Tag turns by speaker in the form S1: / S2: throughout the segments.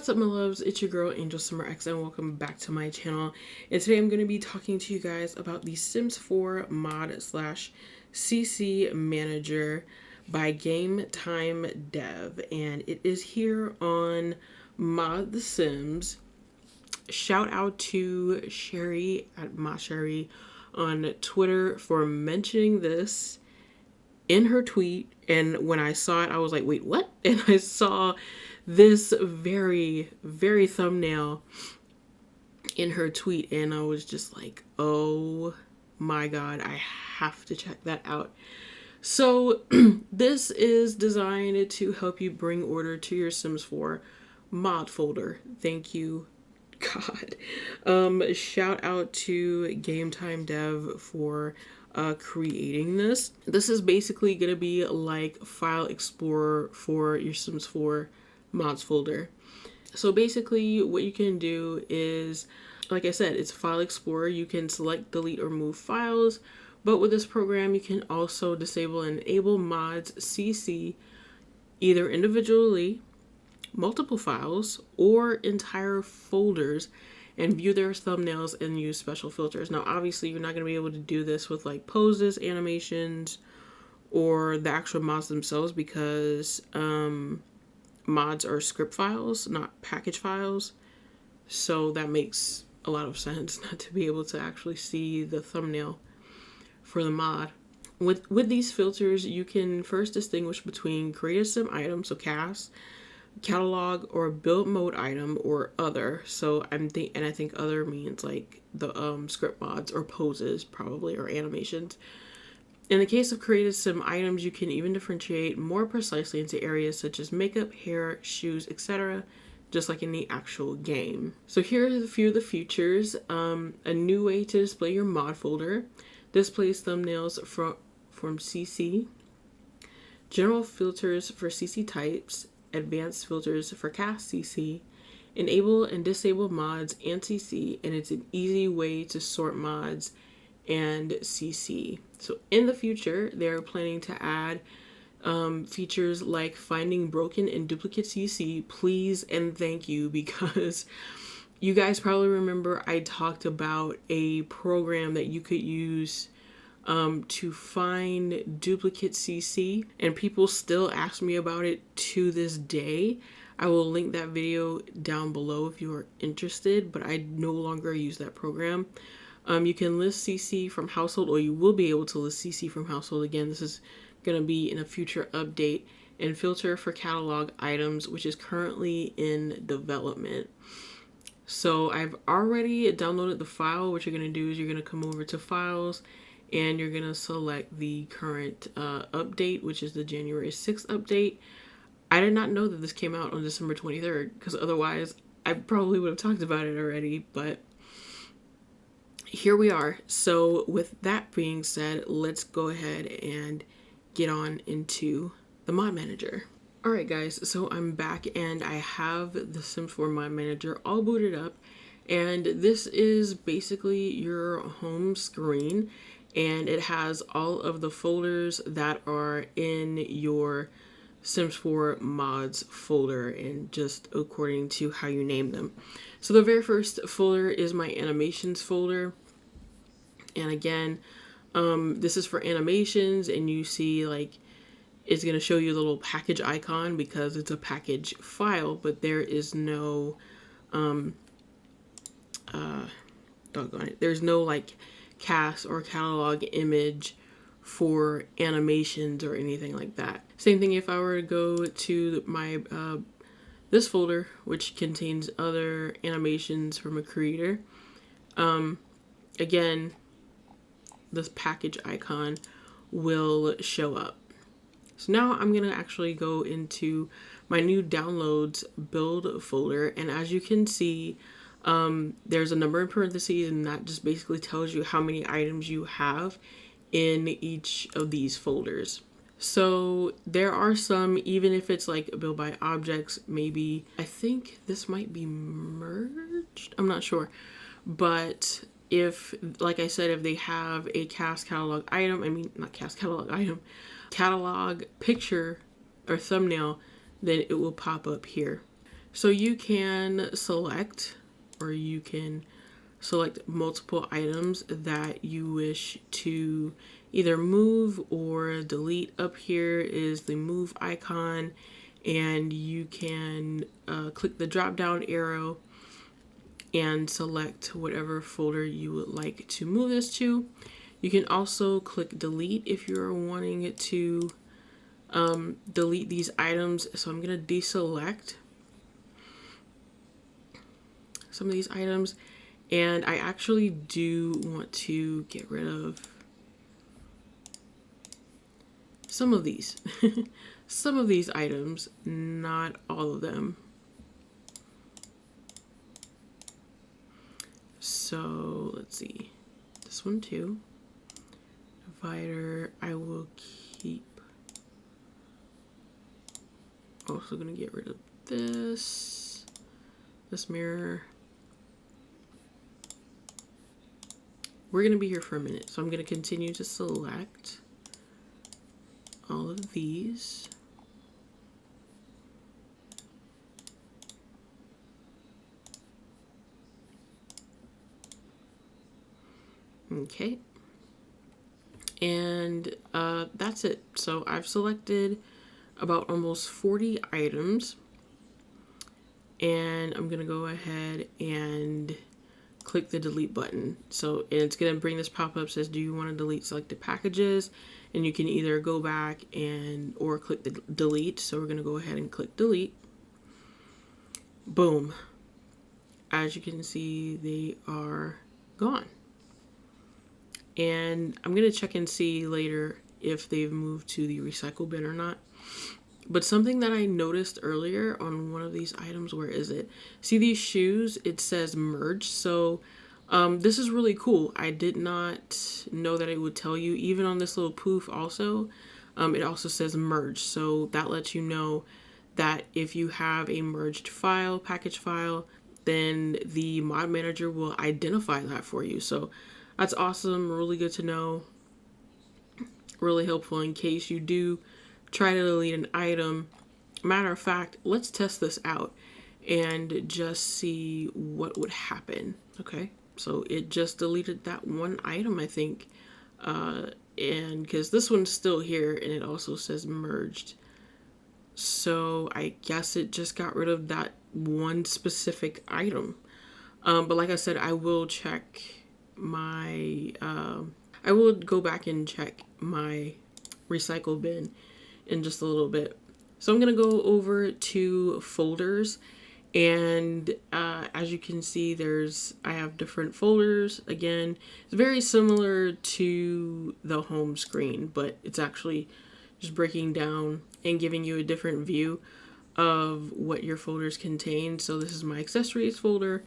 S1: What's up, my loves? It's your girl AngelSimmerX and welcome back to my channel. And today I'm going to be talking to you guys about the Sims 4 mod slash CC manager by Game Time Dev, and it is here on Mod the Sims. Shout out to Sherry at MaSherry on Twitter for mentioning this in her tweet, and when I saw it I was like, wait, what? And I saw this very thumbnail in her tweet and I was just like, oh my god, I have to check that out. So this is designed to help you bring order to your Sims 4 mod folder. Thank you, God. Shout out to Game Time Dev for creating this. This is basically gonna be like File Explorer for your Sims 4 mods folder. So basically what you can do is, like I said, it's File Explorer. You can select, delete, or move files, but with this program you can also disable and enable mods CC either individually, multiple files, or entire folders, and view their thumbnails and use special filters. Now obviously you're not going to be able to do this with like poses, animations, or the actual mods themselves because mods are script files, not package files. So that makes a lot of sense not to be able to actually see the thumbnail for the mod. With these filters, you can first distinguish between create a sim item, so cast, catalog, or build mode item, or other. So I think other means like the script mods or poses probably, or animations. In the case of created sim items, you can even differentiate more precisely into areas such as makeup, hair, shoes, etc., just like in the actual game. So here are a few of the features. A new way to display your mod folder, displays thumbnails from CC, general filters for CC types, advanced filters for cast CC, enable and disable mods and CC, and it's an easy way to sort mods and CC. So in the future, they're planning to add features like finding broken and duplicate CC. Please and thank you, because you guys probably remember I talked about a program that you could use to find duplicate CC, and people still ask me about it to this day. I will link that video down below if you are interested, but I no longer use that program. You can list CC from household, or you will be able to list CC from household. Again, this is going to be in a future update. And filter for catalog items, which is currently in development. So I've already downloaded the file. What you're going to do is you're going to come over to files and you're going to select the current update, which is the January 6th update. I did not know that this came out on December 23rd, because otherwise I probably would have talked about it already, but here we are. So with that being said, let's go ahead and get on into the mod manager. All right guys, so I'm back and I have the Sims 4 mod manager all booted up, and this is basically your home screen, and it has all of the folders that are in your Sims 4 mods folder, and just according to how you name them. So the very first folder is my animations folder. And again, this is for animations, and you see like it's going to show you the little package icon because it's a package file, but there is no doggone it, there's no like cast or catalog image for animations or anything like that. Same thing if I were to go to my this folder, which contains other animations from a creator. Again, this package icon will show up. So now I'm gonna actually go into my new downloads build folder, and as you can see, there's a number in parentheses, and that just basically tells you how many items you have in each of these folders. So there are some, even if it's like build by objects, maybe, I think this might be merged, I'm not sure, but if, like I said, if they have a cast catalog item, I mean, not cast catalog item, catalog picture or thumbnail, then it will pop up here. So you can select, or you can select multiple items that you wish to either move or delete. Up here is the move icon, and you can click the drop down arrow and select whatever folder you would like to move this to. You can also click delete if you're wanting it to delete these items. So I'm going to deselect some of these items, and I actually do want to get rid of some of these some of these items, not all of them. So let's see, this one too. Divider, I will keep. Also gonna get rid of this mirror. We're gonna be here for a minute, so I'm gonna continue to select all of these. Okay. And that's it. So I've selected about almost 40 items, and I'm gonna go ahead and click the delete button. So it's gonna bring this pop-up, says, do you want to delete selected packages? And you can either go back and or click the delete. So we're gonna go ahead and click delete. Boom. As you can see, they are gone. And I'm gonna check and see later if they've moved to the recycle bin or not. But something that I noticed earlier on one of these items, where is it? See these shoes? It says merge. So this is really cool. I did not know that it would tell you. Even on this little poof also, it also says merge. So that lets you know that if you have a merged file, package file, then the mod manager will identify that for you. So that's awesome. Really good to know. Really helpful in case you do try to delete an item. Matter of fact, let's test this out and just see what would happen. Okay, so it just deleted that one item, I think. And because this one's still here and it also says merged. So I guess it just got rid of that one specific item. But like I said, I will check my, I will go back and check my recycle bin in just a little bit. So I'm gonna go over to folders, and as you can see, I have different folders. Again, it's very similar to the home screen, but it's actually just breaking down and giving you a different view of what your folders contain. So this is my accessories folder,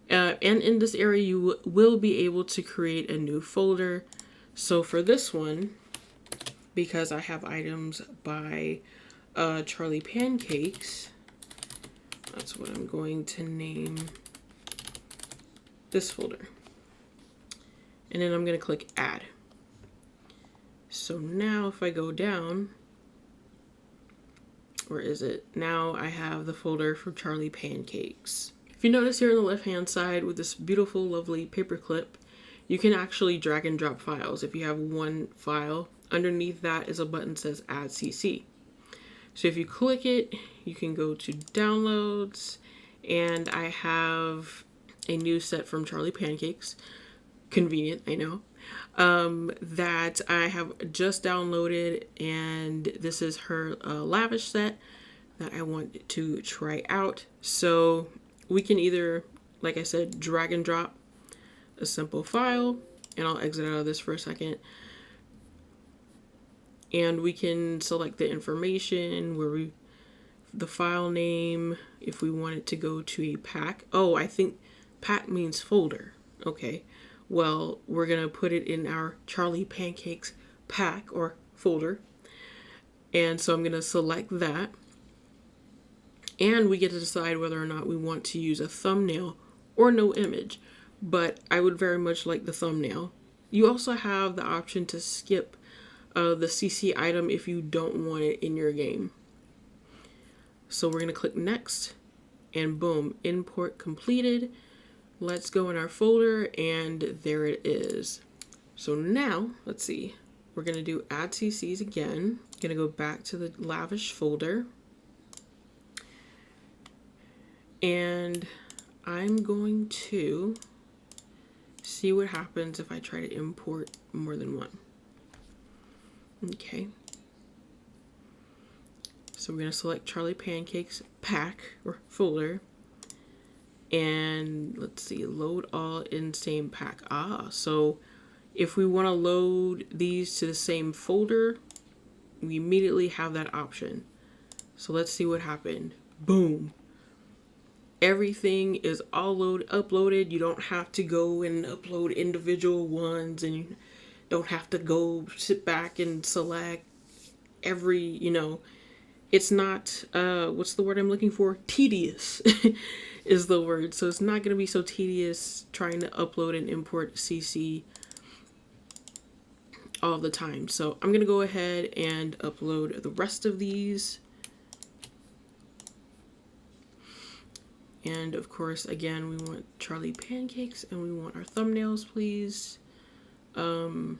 S1: and in this area you will be able to create a new folder. So for this one, because I have items by Charlie Pancakes, that's what I'm going to name this folder. And then I'm going to click add. So now if I go down, where is it? Now I have the folder for Charlie Pancakes. If you notice here on the left hand side with this beautiful, lovely paper clip, you can actually drag and drop files. If you have one file, underneath that is a button that says add CC. So if you click it, you can go to downloads, and I have a new set from Charlie Pancakes. Convenient, I know. That I have just downloaded, and this is her lavish set that I want to try out. So we can either, like I said, drag and drop a simple file, and I'll exit out of this for a second. And we can select the information the file name, if we want it to go to a pack. Oh, I think pack means folder. Okay, well, we're gonna put it in our Charlie Pancakes pack or folder. And so I'm gonna select that. And we get to decide whether or not we want to use a thumbnail or no image. But I would very much like the thumbnail. You also have the option to skip the CC item if you don't want it in your game. So we're going to click next, and boom, import completed. Let's go in our folder, and there it is. So now, let's see, we're gonna do add CCs again. Gonna go back to the lavish folder, and I'm going to see what happens if I try to import more than one. Okay. So we're gonna select Charlie Pancake's pack or folder, and let's see, load all in same pack. So if we want to load these to the same folder, we immediately have that option. So let's see what happened. Boom. Everything is all uploaded. You don't have to go and upload individual ones, and you don't have to go sit back and select every, it's not, what's the word I'm looking for? Tedious is the word. So it's not going to be so tedious trying to upload and import CC all the time. So I'm going to go ahead and upload the rest of these. And of course, again, we want Charlie Pancakes, and we want our thumbnails, please. Oh,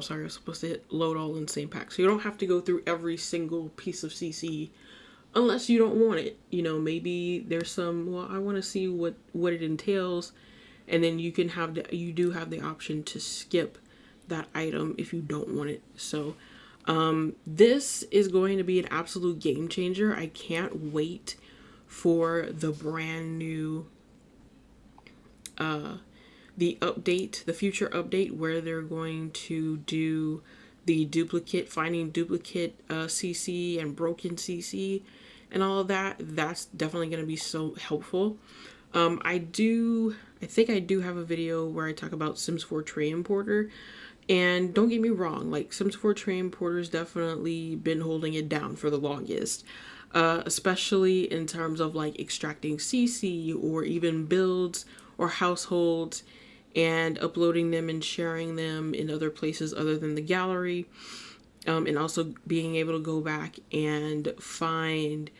S1: sorry, I was supposed to hit load all in the same pack. So you don't have to go through every single piece of CC unless you don't want it. Maybe there's some, well, I want to see what it entails. And then you can you do have the option to skip that item if you don't want it. So this is going to be an absolute game changer. I can't wait for the brand new the future update, where they're going to do the finding duplicate CC and broken CC and all of that. That's definitely going to be so helpful. I think I do have a video where I talk about Sims 4 Tray Importer, and don't get me wrong, like Sims 4 Tray Importer's definitely been holding it down for the longest. Especially in terms of like extracting CC or even builds or households and uploading them and sharing them in other places other than the gallery. And also being able to go back and find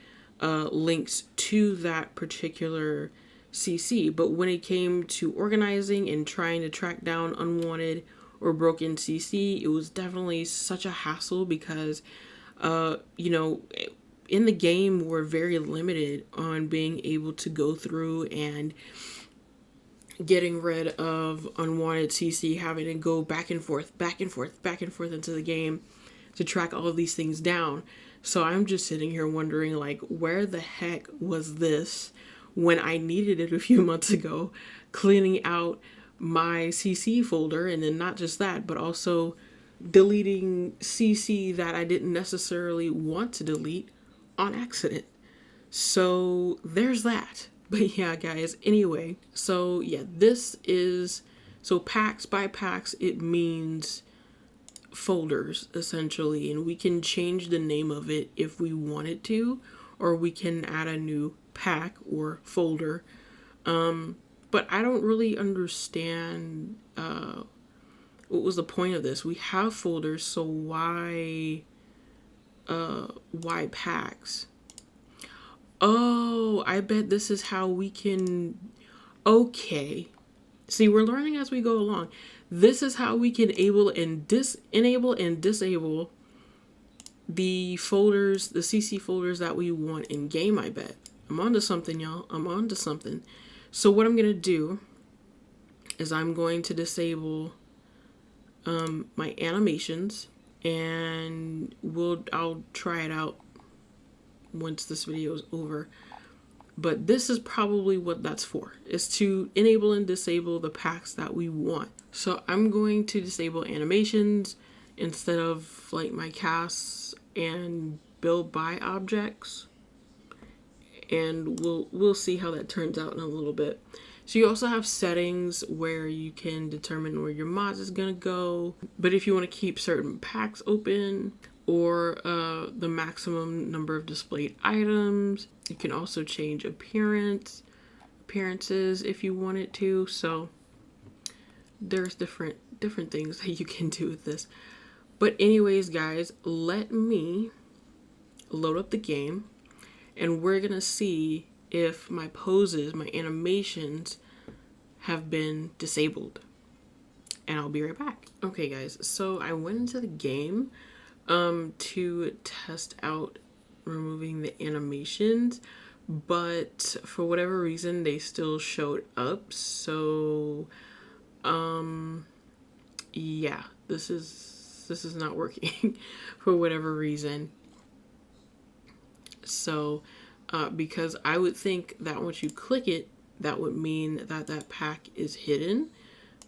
S1: links to that particular CC. But when it came to organizing and trying to track down unwanted or broken CC, it was definitely such a hassle because, in the game, we're very limited on being able to go through and getting rid of unwanted CC, having to go back and forth into the game to track all of these things down. So I'm just sitting here wondering, like, where the heck was this when I needed it a few months ago, cleaning out my CC folder, and then not just that, but also deleting CC that I didn't necessarily want to delete on accident. So there's that. But yeah, guys, anyway, so yeah, so packs by packs, it means folders essentially, and we can change the name of it if we wanted to, or we can add a new pack or folder. But I don't really understand what was the point of this. We have folders, so why packs? Oh, I bet this is how we can, okay. See, we're learning as we go along. This is how we can enable and disable the folders, the CC folders that we want in game, I bet. I'm onto something, y'all. I'm onto something. So what I'm going to do is I'm going to disable my animations, and I'll try it out once this video is over. But this is probably what that's for, is to enable and disable the packs that we want. So I'm going to disable animations instead of like my casts and build by objects, and we'll see how that turns out in a little bit. So you also have settings where you can determine where your mods is gonna go, but if you want to keep certain packs open, or the maximum number of displayed items, you can also change appearances if you wanted to. So there's different things that you can do with this. But anyways, guys, let me load up the game, and we're gonna see if my poses, my animations have been disabled. And I'll be right back. Okay guys, so I went into the game to test out removing the animations, but for whatever reason they still showed up. So yeah, this is not working for whatever reason. So because I would think that once you click it, that would mean that that pack is hidden,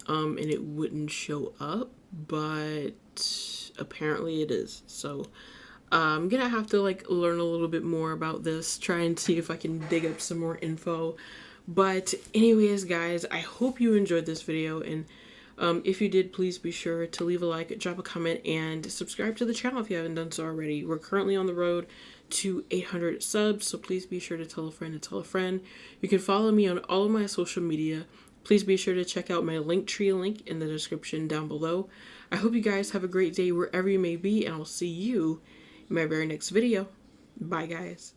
S1: and it wouldn't show up, but apparently it is. So I'm gonna have to like learn a little bit more about this, try and see if I can dig up some more info. But anyways guys, I hope you enjoyed this video, and if you did, please be sure to leave a like, drop a comment, and subscribe to the channel if you haven't done so already. We're currently on the road to 800 subs, so please be sure to tell a friend and tell a friend. You can follow me on all of my social media. Please be sure to check out my Linktree link in the description down below. I hope you guys have a great day wherever you may be, and I'll see you in my very next video. Bye guys.